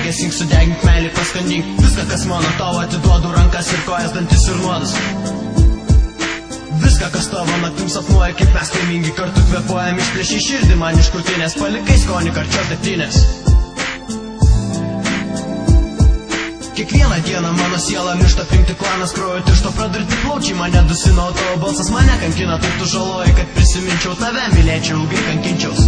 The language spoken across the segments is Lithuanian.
gesink, sudegink meilį, paskandink. Viską, kas mano, tau atiduodu, rankas ir kojas, dantis ir nuodas. Viską, kas tavo naktim sapnuoja, kaip mes laimingi kartu kvėpuojam, išplėši širdį man iš krūtinės, palikai skonį karčios degtinės. Kiekvieną dieną mano siela miršta, priimti klanas kraujo tiršto, pradurti plaučiai mane dusino, tavo balsas mane kankina, taip tu žaloji, kad prisiminčiau tave, mylėčiau, ilgai kankinčiaus.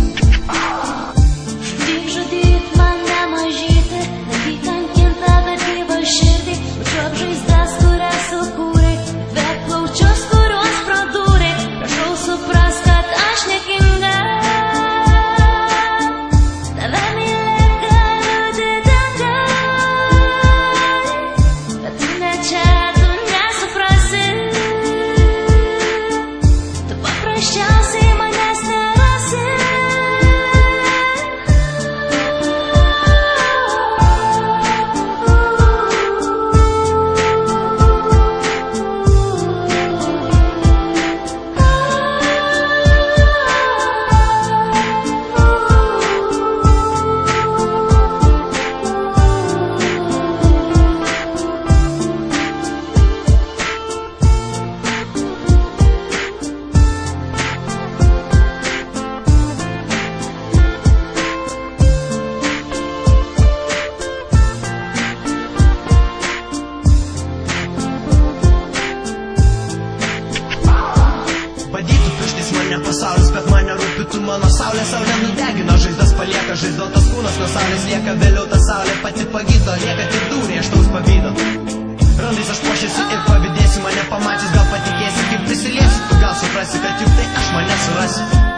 Tik žudyk mane mažyti, netik kankinta, bet gyva širdį, učiuok žaizdas, kurias sukūrei, bet plaučius, kuriuos pradūrei, prašau supras, kad aš nekinga. Tave mylėt galiu didingai, bet tu ne čia, tu nesuprasi, tu paprasčiausiai manęs nerasi. Badytų pirštais mane pasaulis, bet mane rūpi tu mano saulė. Saulė nudegina, žaizdas palieka, žaizdotas kūnas nuo saulės lieka. Vėliau ta saulė pati pagydo, lieka tik dūrė, aš taus pavydo. Randais aš puošiasi ir pavydėsi, mane pamatys, gal patikėsi, kaip prisiliesi, tu gal suprasi, kad juk tai aš mane surasiu.